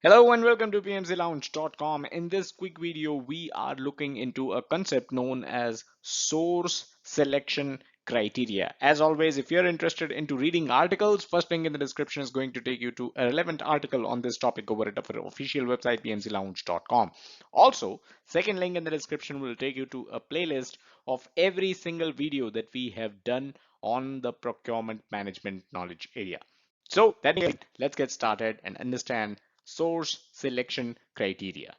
Hello and welcome to pmclounge.com. In this quick video, we are looking into a concept known as source selection criteria. As always, if you're interested into reading articles, first link in the description is going to take you to a relevant article on this topic over at our official website, pmclounge.com. Also, second link in the description will take you to a playlist of every single video that we have done on the procurement management knowledge area. So that being said, let's get started and understand source selection criteria.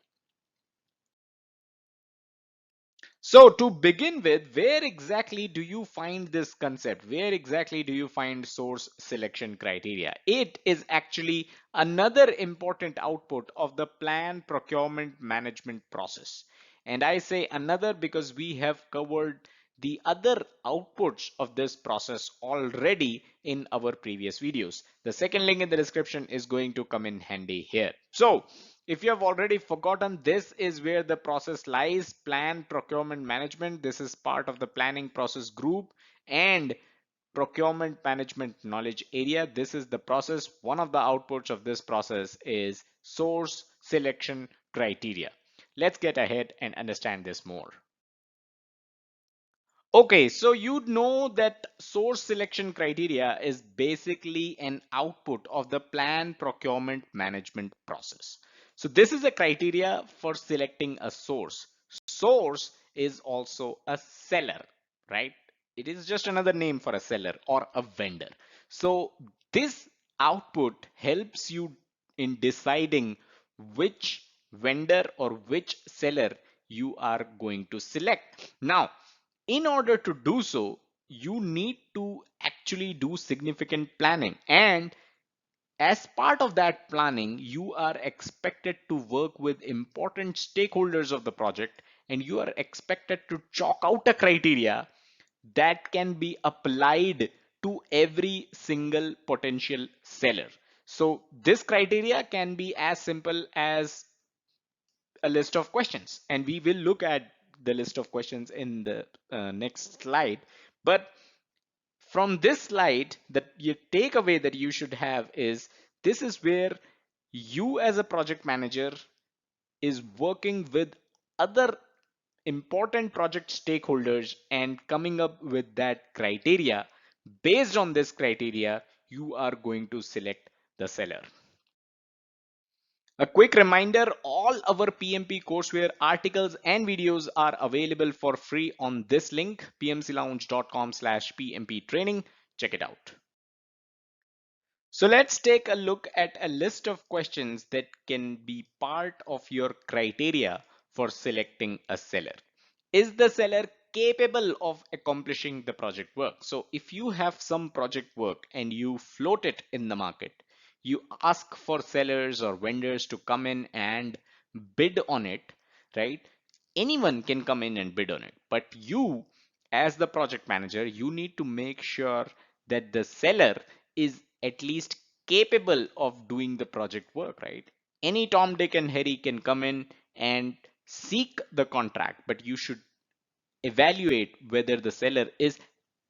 So to begin with, where exactly do you find this concept? Where exactly do you find source selection criteria? It is actually another important output of the plan procurement management process. And I say another because we have covered the other outputs of this process already in our previous videos. The second link in the description is going to come in handy here. So if you have already forgotten, this is where the process lies: plan procurement management. This is part of the planning process group and procurement management knowledge area. This is the process. One of the outputs of this process is source selection criteria. Let's get ahead and understand this more. Okay, so you know that source selection criteria is basically an output of the plan procurement management process. So this is a criteria for selecting a source. Source is also a seller, right? It is just another name for a seller or a vendor. So this output helps you in deciding which vendor or which seller you are going to select. Now, in order to do so, you need to actually do significant planning. And as part of that planning, you are expected to work with important stakeholders of the project, and you are expected to chalk out a criteria that can be applied to every single potential seller. So this criteria can be as simple as a list of questions, and we will look at the list of questions in the next slide. But from this slide, the takeaway that you should have is this is where you as a project manager is working with other important project stakeholders and coming up with that criteria. Based on this criteria, you are going to select the seller. A quick reminder, all our PMP courseware articles and videos are available for free on this link, pmclounge.com/PMP training. Check it out. So let's take a look at a list of questions that can be part of your criteria for selecting a seller. Is the seller capable of accomplishing the project work? So if you have some project work and you float it in the market, you ask for sellers or vendors to come in and bid on it, right? Anyone can come in and bid on it, but you as the project manager, you need to make sure that the seller is at least capable of doing the project work, right? Any Tom, Dick, and Harry can come in and seek the contract, but you should evaluate whether the seller is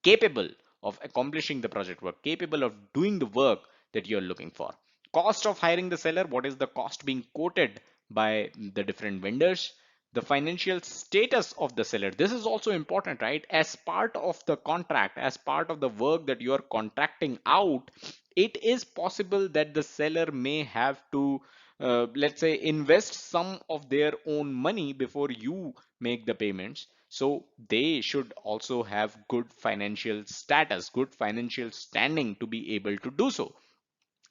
capable of accomplishing the project work, capable of doing the work that you're looking for. Cost of hiring the seller: what is the cost being quoted by the different vendors? The financial status of the seller. This is also important, right? As part of the contract, as part of the work that you're contracting out, it is possible that the seller may have to, let's say, invest some of their own money before you make the payments. So they should also have good financial status, good financial standing to be able to do so.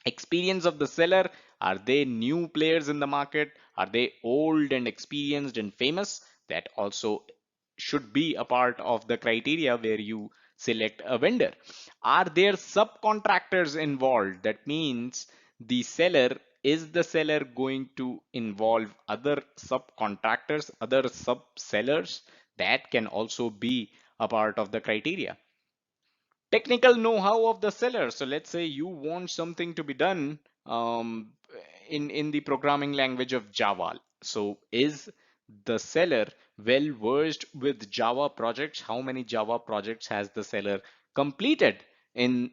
Experience of the seller: are they new players in the market? Are they old and experienced and famous? That also should be a part of the criteria where you select a vendor. Are there subcontractors involved? That means the seller going to involve other subcontractors, other sub sellers? That can also be a part of the criteria. Technical know-how of the seller. So let's say you want something to be done in the programming language of Java. So is the seller well versed with Java projects? How many Java projects has the seller completed in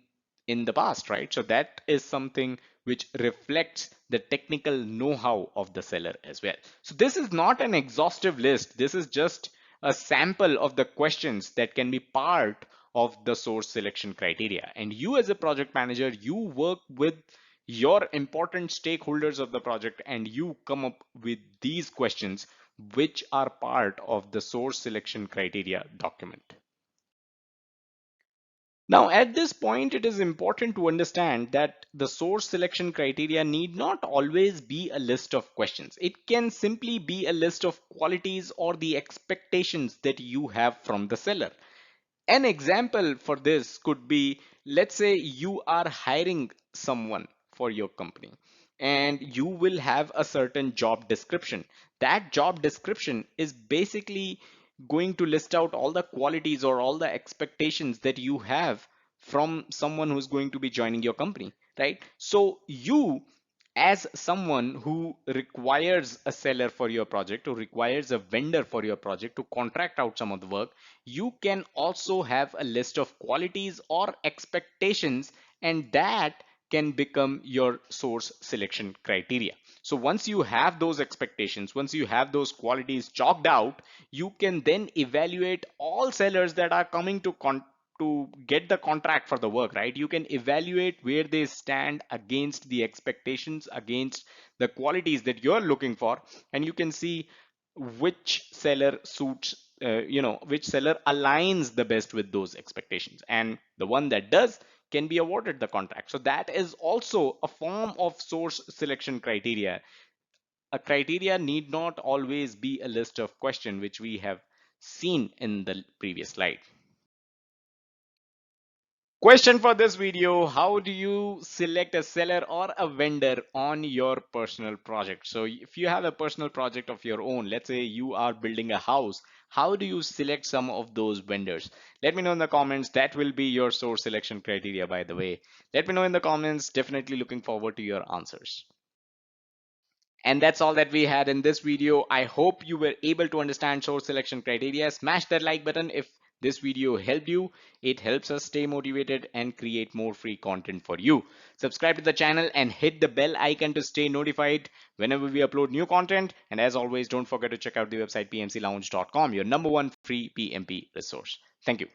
in the past, right? So that is something which reflects the technical know-how of the seller as well. So this is not an exhaustive list. This is just a sample of the questions that can be part of the source selection criteria. And you as a project manager, you work with your important stakeholders of the project and you come up with these questions which are part of the source selection criteria document. Now, at this point, it is important to understand that the source selection criteria need not always be a list of questions. It can simply be a list of qualities or the expectations that you have from the seller. An example for this could be, let's say you are hiring someone for your company and you will have a certain job description. That job description is basically going to list out all the qualities or all the expectations that you have from someone who's going to be joining your company, right? So you, as someone who requires a seller for your project or requires a vendor for your project to contract out some of the work, you can also have a list of qualities or expectations, and that can become your source selection criteria. So once you have those expectations, once you have those qualities chalked out, you can then evaluate all sellers that are coming to get the contract for the work, right? You can evaluate where they stand against the expectations, against the qualities that you're looking for, and you can see which seller suits, which seller aligns the best with those expectations. And the one that does can be awarded the contract. So that is also a form of source selection criteria. A criteria need not always be a list of questions, which we have seen in the previous slide. Question for this video: how do you select a seller or a vendor on your personal project? So if you have a personal project of your own, let's say you are building a house, how do you select some of those vendors? Let me know in the comments. That will be your source selection criteria, by the way. Let me know in the comments. Definitely looking forward to your answers. And that's all that we had in this video. I hope you were able to understand source selection criteria. Smash that like button if this video helped you. It helps us stay motivated and create more free content for you. Subscribe to the channel and hit the bell icon to stay notified whenever we upload new content. And as always, don't forget to check out the website pmclounge.com, your number one free PMP resource. Thank you.